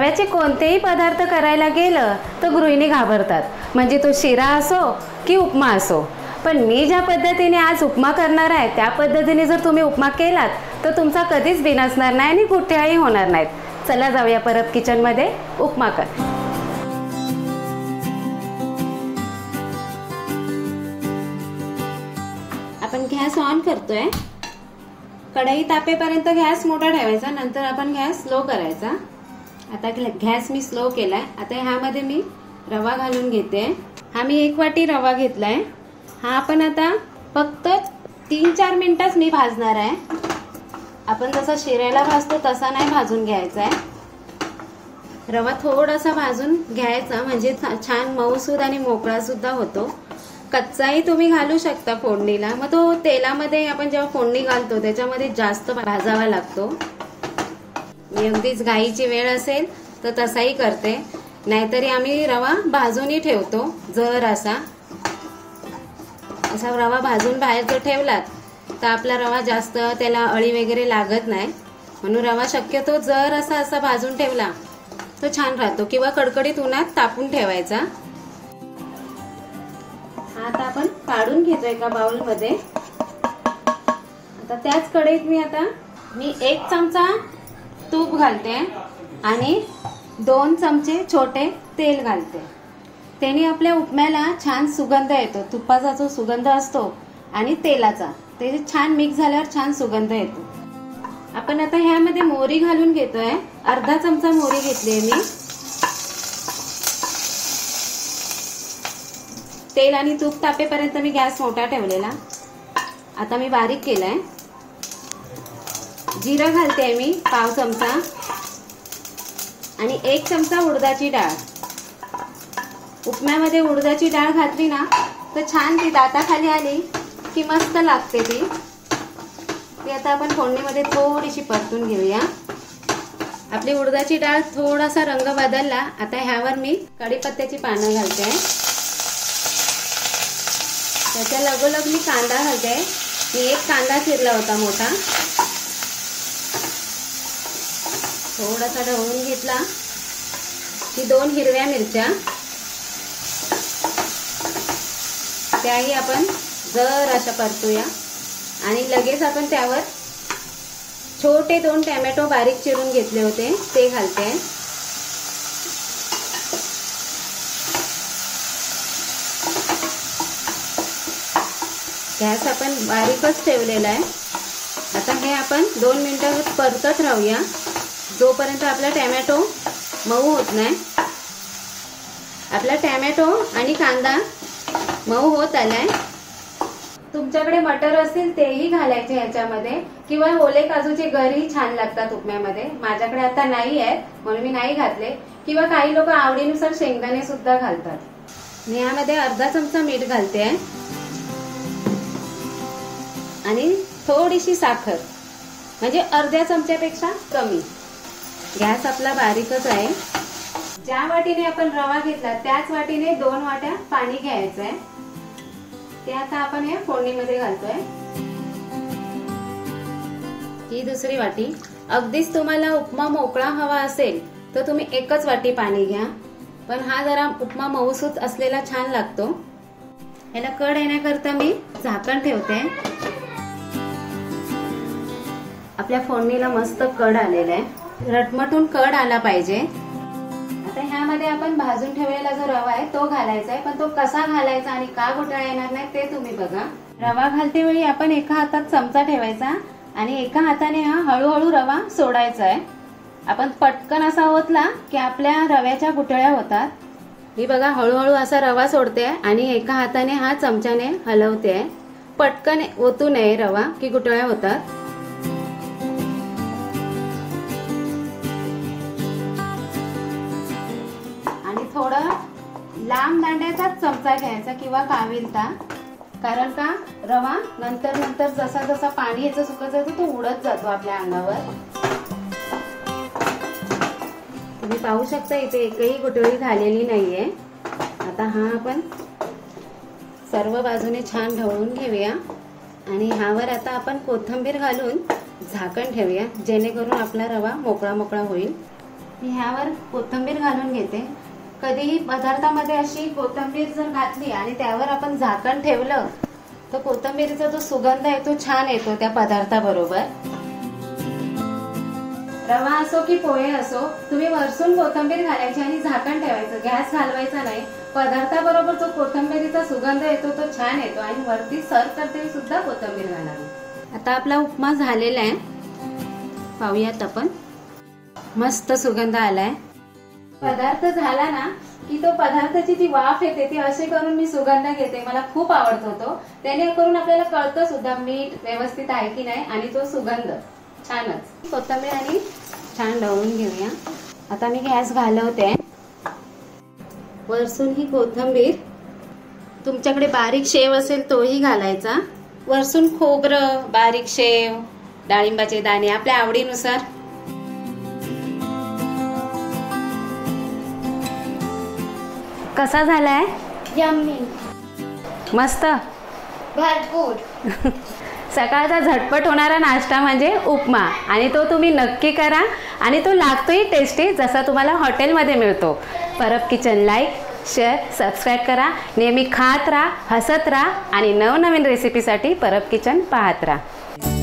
रव्याचे कोणतेही पदार्थ करायला गेलं तर गृहिणी घाबरतात, म्हणजे तो शिरा असो की उपमा असो. पण मी ज्या पद्धतीने आज उपमा करणार आहे त्या पद्धतीने जर तुम्ही उपमा केलात तर तुमचा कधीच बिनसणार नाही आणि कुठेही होणार नाहीत. चला जाऊया परत किचनमध्ये उपमा कर. आपण गॅस ऑन करतोय. कढई तापेपर्यंत गॅस मोठा ठेवायचा, नंतर आपण गॅस स्लो करायचा. आता गॅस मी स्लो केलाय. आता ह्यामध्ये मी रवा घालून घेते. हा मी 1 वाटी रवा घेतलाय. हा आपण आता फक्त 3-4 मिनिटच मी भाजणार आहे. आपण जसं शिऱ्याला भाजतो तसा नाही भाजून घ्यायचा आहे. रवा थोडासा भाजून घ्यायचा म्हणजे छान मऊसूद आणि मोकळा सुद्धा होतो. कच्चाही तुम्ही घालू शकता फोडणीला, मग तो तेलामध्ये आपण जेव्हा फोडणी घालतो त्याच्यामध्ये जास्त भाजावा लागतो. मी अगदीच घाईची वेळ असेल तर तसाही करते, नाहीतरी आम्ही रवा भाजूनही ठेवतो. जर असा रवा भाजून बाहेर जर ठेवलात तर आपला रवा जास्त त्याला अळी वगैरे लागत नाही. म्हणून रवा शक्यतो जर असा भाजून ठेवला तो छान राहतो, किंवा कडकडीत उन्हात तापून ठेवायचा. आता आपण काढून घेतो एका बाउल मध्ये. आता त्याच कढईत मी 1 चमचा तूप घालते आणि 2 चमचे छोटे तेल घालते. त्याने आपल्या उपम्याला छान सुगंध येतो. तुपाचा जो सुगंध असतो आणि तेलाचा ते छान मिक्स झाल्यावर छान सुगंध येतो. आपण आता ह्यामध्ये मोहरी घालून घेतोय. अर्धा चमचा मोहरी घेतलीये मी. तेल आणि तूप तापेपर्यंत मी गॅस मोठा ठेवलेला. आता मी बारीक केलाय. जिरं घालते मी 1/2 चमचा आणि 1 चमचा उडदाची डाळ. उपम्यामध्ये उडदाची डाळ घातली ना तर छान ती दाताखाली आली की मस्त लागते ती. आता आपण फोडणीमध्ये थोडीशी परतून घेऊया. आपली उडदाची डाळ थोडासा रंग बदलला. आता ह्यावर मी कढीपत्त्याची पानं घालते. त्याच्या लगोलग मी कांदा घालते. मी 1 कांदा चिरला होता मोठा, थोडासा ढवळून घेतला. की 2 हिरव्या मिरच्या, त्याही आपण जर अशा परतूया. आणि लगेच आपण त्यावर छोटे 2 टोमॅटो बारीक चिरून घेतले होते ते घालते. गॅस आपण बारीकच ठेवलेला आहे. आता हे आपण 2 मिनिटं परतत राहूया जोपर्यंत आपला टोमॅटो मऊ होत नाही. आपला टोमॅटो आणि कांदा मऊ होत आलाय. तुमच्याकडे मटर असतील तेही घालायचे ह्याच्यामध्ये, किंवा ओले काजूचे गरही छान लागतात उपम्यामध्ये. माझ्याकडे आता नाही आहेत म्हणून मी नाही घातले. किंवा काही लोक आवडीनुसार शेंगदाणे सुद्धा घालतात. मी यामध्ये अर्धा चमचा मीठ घालते आणि थोडीशी साखर, म्हणजे अर्ध्या चमच्यापेक्षा कमी. गॅस आपला बारीकच आहे. ज्या वाटीने आपण रवा घेतला त्याच वाटीने 2 वाट्या पाणी घ्यायचं आहे. ते आता आपण या फोडणीमध्ये घालतोय. ही दुसरी वाटी. अगदीच तुम्हाला उपमा मोकळा हवा असेल तर तुम्ही 1च वाटी पाणी घ्या, पण हा जरा उपमा मऊसूत असलेला छान लागतो. याला कड येण्याकरता मी झाकण ठेवते. आपल्या फोडणीला मस्त कड आलेला आहे. रटमटून कड आला पाहिजे. आता ह्यामध्ये आपण भाजून ठेवलेला जो रवा आहे तो घालायचा आहे, पण तो कसा घालायचा आणि का गुठळ्या येणार नाही ते तुम्ही बघा. रवा घालते वेळी आपण एका हातात चमचा ठेवायचा आणि एका हाताने हा हळूहळू रवा सोडायचा आहे. आपण पटकन असा ओतला की आपल्या रव्याच्या गुठळ्या होतात. ही बघा, हळूहळू असा रवा सोडते आणि एका हाताने हा चमच्याने हलवते. पटकन ओतू नये रवा की गुठळ्या होतात. थोडा लांब दांड्याचाच चमचा घ्यायचा किंवा काविलता, कारण का रवा नंतर नंतर जसा जसा पाणी याचं सुकत जातो तो उडत जातो आपल्या अंगावर. तुम्ही पाहू शकता इथे एकही गुठळी झालेली नाहीये. आता हा आपण सर्व बाजूने छान ढवळून घेऊया आणि ह्यावर आता आपण कोथिंबीर घालून झाकण ठेवूया, जेणेकरून आपला रवा मोकळा मोकळा होईल. मी ह्यावर कोथिंबीर घालून घेते. कधीही पदार्थामध्ये अशी कोथिंबीर जर घातली आणि त्यावर आपण झाकण ठेवलं तर कोथिंबीरीचा जो सुगंध आहे तो छान येतो त्या पदार्थाबरोबर. रवा असो की पोहे असो, तुम्ही वरसून कोथिंबीर घालायची आणि झाकण ठेवायचं, गॅस घालवायचा नाही. पदार्थाबरोबर जो कोथिंबीरीचा सुगंध येतो तो छान येतो. आणि वरती सर्व करताना सुद्धा कोथिंबीर घालावी. आता आपला उपमा झालेला आहे, पाहूयात आपण. मस्त सुगंध आलाय. पदार्थ झाला ना की तो पदार्थाची जी वाफ येते ती असे करून मी सुगंध घेते, मला खूप आवडतो तो. त्याने करून आपल्याला कळतं सुद्धा मीठ व्यवस्थित आहे की नाही आणि तो सुगंध छानच. कोथिंबीर आणि छान ढवळून घेऊया. आता मी गॅस घालवते. वरसून ही कोथिंबीर, तुमच्याकडे बारीक शेव असेल तोही घालायचा. वरसून खोबरं, बारीक शेव, डाळिंबाचे दाणे आपल्या आवडीनुसार. कसा झालाय? यम्मी, मस्त, भरपूर. सकाळचा झटपट होणारा नाश्ता म्हणजे उपमा. आणि तो तुम्ही नक्की करा. आणि तो लागतोही टेस्टी जसा तुम्हाला हॉटेलमध्ये मिळतो. Parab kitchen like, share, subscribe करा. नेहमी खात राहा, हसत राहा आणि नवनवीन रेसिपीसाठी परब किचन पाहत राहा.